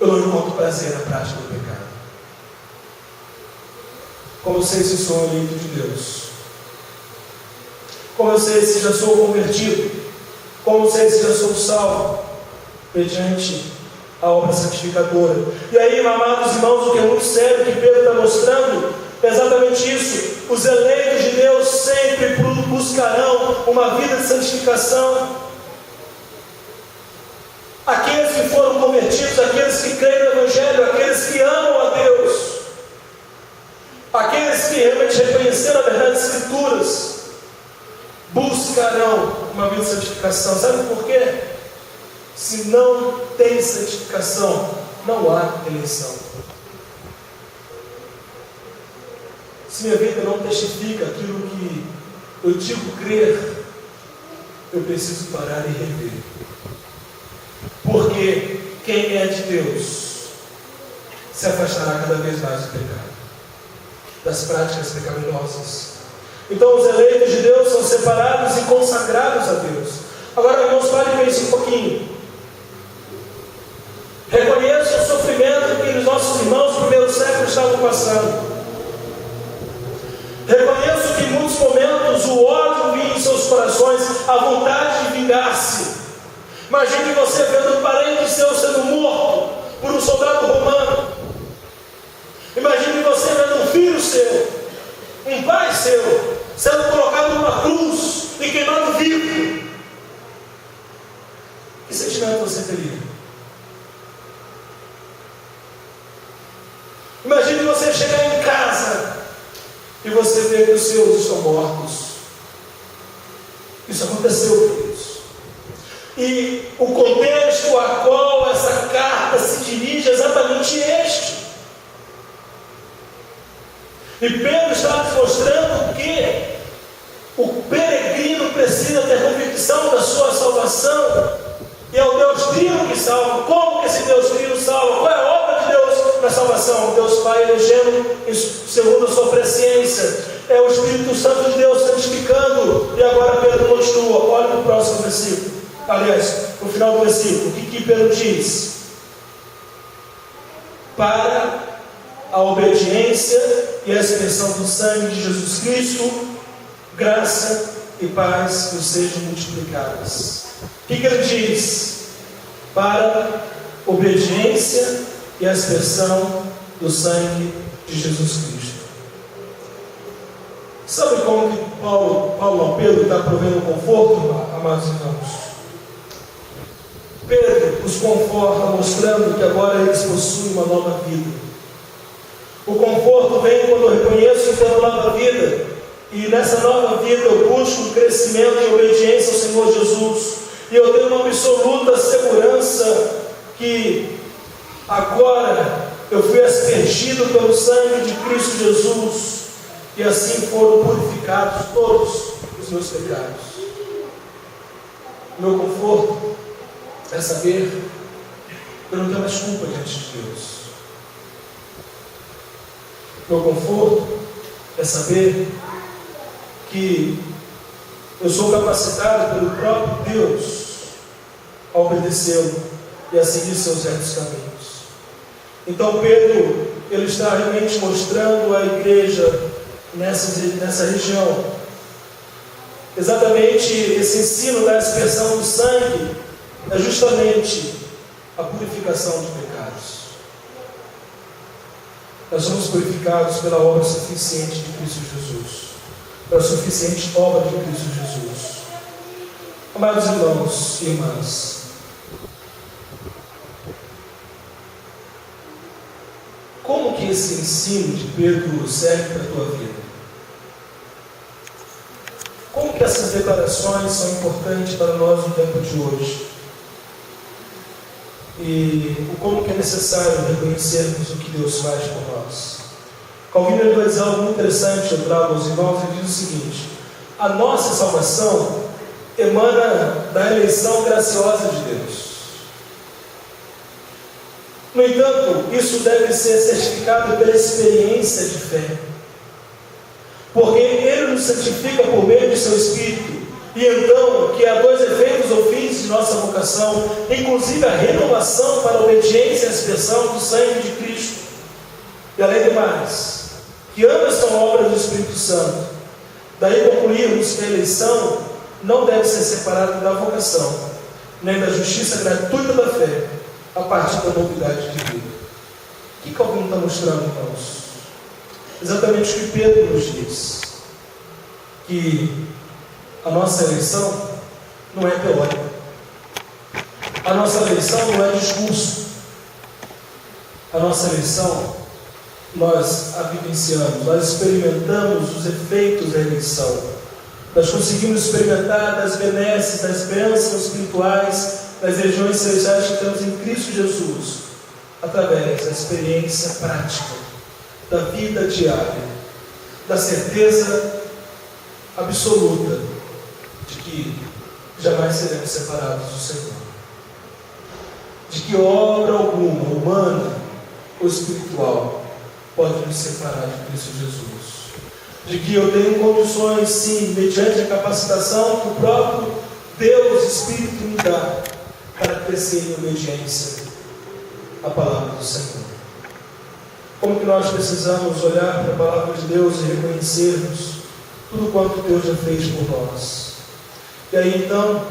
Eu não encontro prazer na prática do pecado. Como eu sei se sou um eleito de Deus? Como eu sei se já sou convertido? Como eu sei se já sou salvo? Mediante a obra santificadora. E aí, amados irmãos, o que é muito sério que Pedro está mostrando é exatamente isso. Os eleitos de Deus sempre buscarão uma vida de santificação. Aqueles que foram convertidos, aqueles que creem no Evangelho, aqueles que amam a Deus, aqueles que realmente reconheceram a verdade das Escrituras, buscarão uma vida de santificação. Sabe por quê? Se não tem santificação, não há eleição. Se minha vida não testifica aquilo que eu digo crer, eu preciso parar e rever. Porque quem é de Deus se afastará cada vez mais do pecado, das práticas pecaminosas. Então os eleitos de Deus são separados e consagrados a Deus. Agora, irmãos, pare com isso um pouquinho. Reconheça o sofrimento que os nossos irmãos do primeiro século estavam passando. Reconheço que em muitos momentos o ódio vinha em seus corações, a vontade de vingar-se. Imagine você vendo um parente seu sendo morto por um soldado romano. Imagine você vendo um filho seu, um pai seu, sendo colocado numa cruz e queimado vivo. Que sentimento você teria? Imagine você chegar em casa e você vê que os seus estão mortos. Isso aconteceu, queridos. E o contexto a qual essa carta se dirige é exatamente este. E Pedro está nos mostrando que o peregrino precisa ter convicção da sua salvação. E é o Deus Trino que salva. Como que esse Deus Trino salva? Qual é a obra de Deus na salvação? Deus Pai elegendo segundo a sua presciência. É o Espírito Santo de Deus santificando. E agora Pedro continua. Olha para o próximo versículo. Aliás, no final do versículo, o que Pedro diz? Para a obediência e a expressão do sangue de Jesus Cristo, graça e paz nos sejam multiplicadas. O que ele diz? Para a obediência e a expressão do sangue de Jesus Cristo. Sabe como que Pedro está provendo conforto, amados irmãos? Pedro os conforta mostrando que agora eles possuem uma nova vida. O conforto vem quando eu reconheço que tenho uma nova vida. E nessa nova vida eu busco um crescimento em obediência ao Senhor Jesus. E eu tenho uma absoluta segurança que agora eu fui aspergido pelo sangue de Cristo Jesus. E assim foram purificados todos os meus pecados. O meu conforto é saber que eu não tenho mais culpa diante de Deus. Meu conforto é saber que eu sou capacitado pelo próprio Deus a obedecê-lo e a seguir seus retos caminhos. Então Pedro, ele está realmente mostrando à igreja nessa região exatamente esse ensino da expressão do sangue é justamente a purificação de pecados. Nós somos purificados pela obra suficiente de Cristo Jesus, pela suficiente obra de Cristo Jesus. Amados irmãos e irmãs, como que esse ensino de Pedro serve para a tua vida? Como que essas declarações são importantes para nós no tempo de hoje? E como que é necessário reconhecermos o que Deus faz por nós? Calvino vai dizer algo muito interessante, eu trago aos irmãos, ele diz o seguinte: a nossa salvação emana da eleição graciosa de Deus. No entanto, isso deve ser certificado pela experiência de fé, porque Ele nos santifica por meio de seu Espírito, e então, que há dois efeitos ou fins de nossa vocação, inclusive a renovação para a obediência e a expressão do sangue de Cristo, e além do mais, que ambas são obras do Espírito Santo. Daí concluirmos que a eleição não deve ser separada da vocação, nem da justiça gratuita da fé, a partir da novidade de vida. O que Calvino está mostrando, irmãos? Exatamente o que Pedro nos diz, que a nossa eleição não é teórica, a nossa eleição não é discurso, a nossa eleição nós a vivenciamos, nós experimentamos os efeitos da eleição, nós conseguimos experimentar das benesses, das bênçãos espirituais, das regiões celestiais que temos em Cristo Jesus, através da experiência prática, da vida diária, da certeza absoluta de que jamais seremos separados do Senhor, de que obra alguma, humana ou espiritual, pode nos separar de Cristo Jesus, de que eu tenho condições, sim, mediante a capacitação que o próprio Deus, Espírito, me dá, para crescer em obediência à palavra do Senhor. Como que nós precisamos olhar para a palavra de Deus e reconhecermos tudo quanto Deus já fez por nós. E aí então,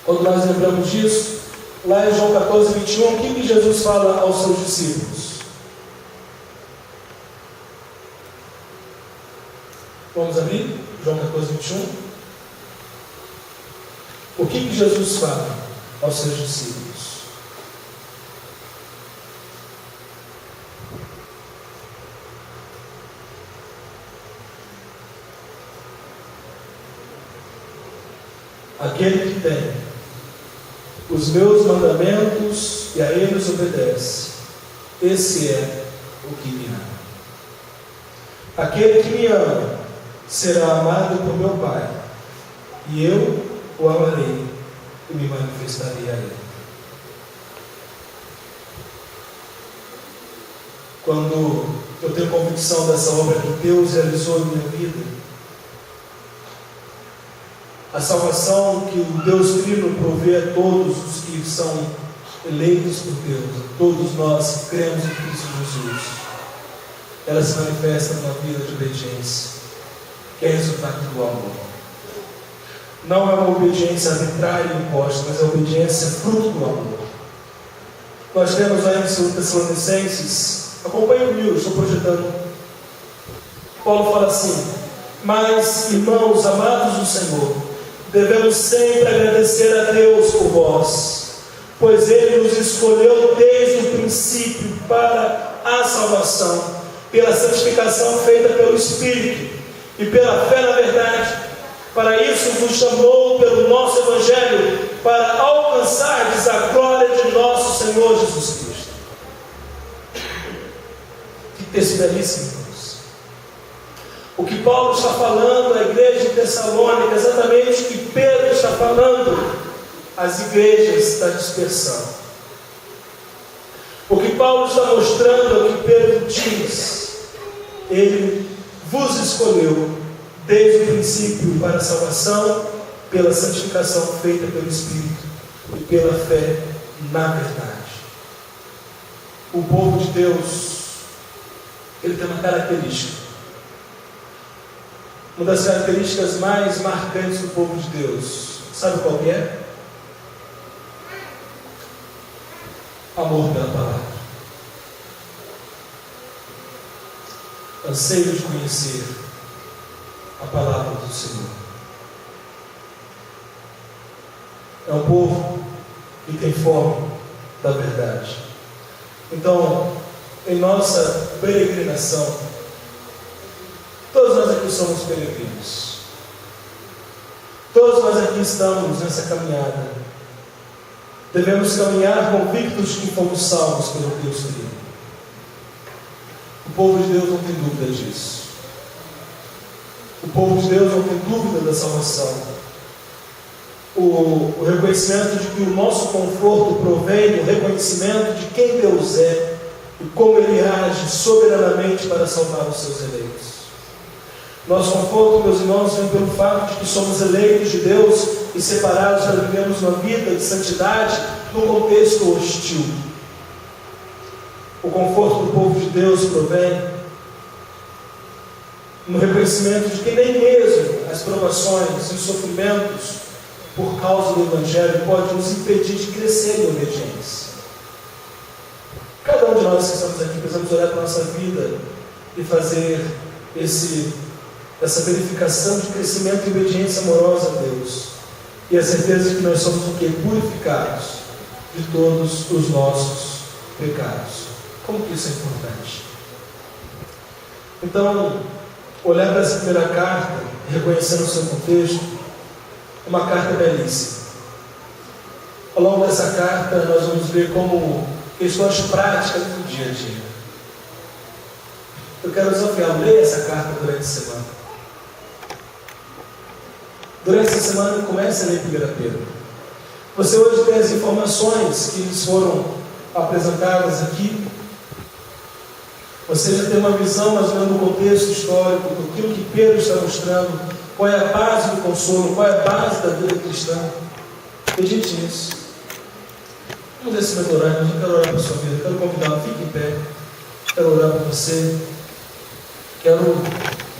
quando nós lembramos disso, lá em João 14, 21, o que Jesus fala aos seus discípulos? Vamos abrir? João 14, 21. O que Jesus fala aos seus discípulos? Aquele que tem os meus mandamentos e a eles obedece, esse é o que me ama. Aquele que me ama será amado por meu Pai, e eu o amarei e me manifestarei a ele. Quando eu tenho convicção dessa obra que Deus realizou em minha vida, a salvação que o Deus Trino provê a todos os que são eleitos por Deus, a todos nós que cremos em Cristo Jesus, ela se manifesta numa vida de obediência, que é resultado do amor. Não é uma obediência arbitrária e imposta, mas é uma obediência fruto do amor. Nós temos aí em 2 Tessalonicenses, acompanhe comigo, estou projetando. Paulo fala assim: mas, irmãos amados do Senhor, devemos sempre agradecer a Deus por vós, pois Ele nos escolheu desde o princípio para a salvação, pela santificação feita pelo Espírito e pela fé na verdade. Para isso nos chamou pelo nosso Evangelho, para alcançardes a glória de nosso Senhor Jesus Cristo. Que texto belíssimo, irmãos. O que Paulo está falando à igreja de Tessalônica é exatamente o que Pedro está falando às igrejas da dispersão. O que Paulo está mostrando é o que Pedro diz: Ele vos escolheu desde o princípio para a salvação, pela santificação feita pelo Espírito e pela fé na verdade. O povo de Deus, ele tem uma característica. Uma das características mais marcantes do povo de Deus, sabe qual que é? Amor pela palavra. anseio de conhecer a palavra do Senhor. É um povo que tem fome da verdade. Então, em nossa peregrinação, todos nós aqui somos peregrinos. Todos nós aqui estamos nessa caminhada. Devemos caminhar convictos de que fomos salvos pelo Deus Trino. O povo de Deus não tem dúvida disso. O povo de Deus não tem dúvida da salvação. O reconhecimento de que o nosso conforto provém do reconhecimento de quem Deus é e como Ele age soberanamente para salvar os seus eleitos. Nosso conforto, meus irmãos, vem pelo fato de que somos eleitos de Deus e separados para vivermos uma vida de santidade num contexto hostil. O conforto do povo de Deus provém no reconhecimento de que nem mesmo as provações e os sofrimentos por causa do Evangelho pode nos impedir de crescer em obediência. Cada um de nós que estamos aqui precisamos olhar para a nossa vida e fazer essa verificação de crescimento e obediência amorosa a Deus, e a certeza de que nós somos o que? Purificados de todos os nossos pecados. Como que isso é importante? Então, olhar para essa primeira carta, reconhecendo o seu contexto, é uma carta belíssima. Ao longo dessa carta, nós vamos ver como questões práticas do dia a dia. Eu quero desafiar, leia essa carta durante a semana. Durante essa semana, comece a ler 1 Pedro. Você hoje tem as informações que nos foram apresentadas aqui. Você já tem uma visão mais ou menos do contexto histórico, do que Pedro está mostrando, qual é a base do consolo, qual é a base da vida cristã. Acredite nisso. Vamos nesse momento orar, eu quero orar para a sua vida, quero convidá-lo, fique em pé, quero orar para você, quero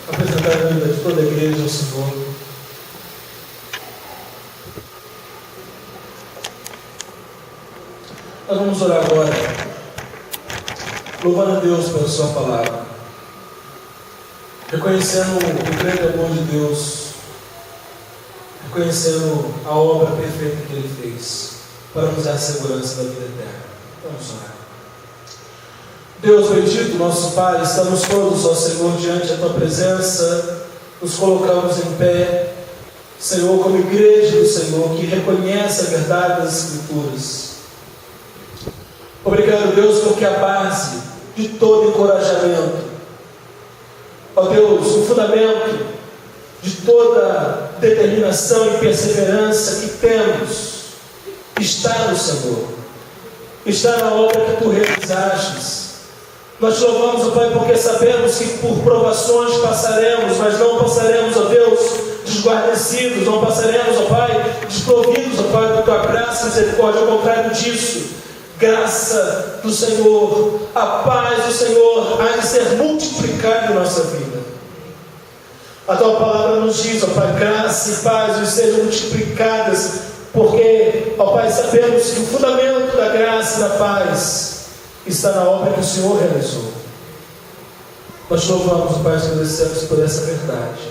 apresentar a vida de toda a igreja ao Senhor. Nós vamos orar agora, louvando a Deus pela sua palavra, reconhecendo o grande amor de Deus, reconhecendo a obra perfeita que Ele fez para nos dar a segurança da vida eterna. Vamos orar. Deus bendito, nosso Pai, estamos todos, ó Senhor, diante da Tua presença, nos colocamos em pé, Senhor, como igreja do Senhor, que reconhece a verdade das Escrituras. Obrigado, Deus, porque a base de todo encorajamento, ó Deus, o fundamento de toda determinação e perseverança que temos está no Senhor, está na obra que Tu realizaste. Nós te louvamos, ó Pai, porque sabemos que por provações passaremos, mas não passaremos, ó Deus, desguarnecidos, não passaremos, ó Pai, desprovidos, ó Pai, da Tua graça e misericórdia. Ao contrário disso, graça do Senhor, a paz do Senhor há de ser multiplicada em nossa vida. A Tua palavra nos diz, ó Pai, graça e paz nos sejam multiplicadas, porque, ó Pai, sabemos que o fundamento da graça e da paz está na obra que o Senhor realizou. Nós te louvamos, ó Pai, e agradecemos por essa verdade.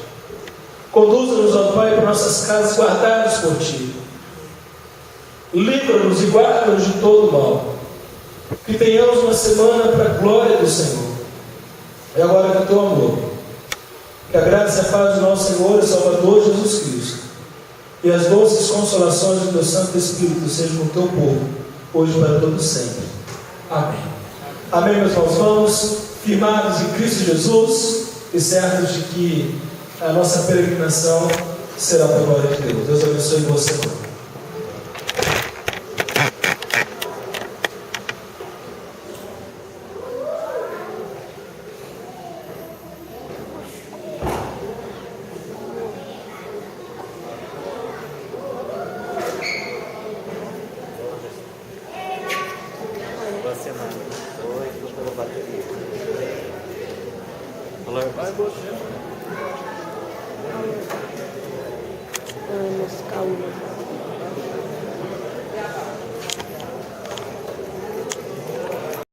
Conduza-nos, ó Pai, para nossas casas guardadas por Ti. Livra-nos e guarda-nos de todo mal. Que tenhamos uma semana para a glória do Senhor. E agora, que o Teu amor, que a graça e a paz do nosso Senhor e Salvador Jesus Cristo e as doces consolações do Teu Santo Espírito sejam com o Teu povo, hoje e para todo sempre. Amém. Amém, meus irmãos. Vamos firmados em Cristo Jesus e certos de que a nossa peregrinação será para a glória de Deus. Deus abençoe você. Calma.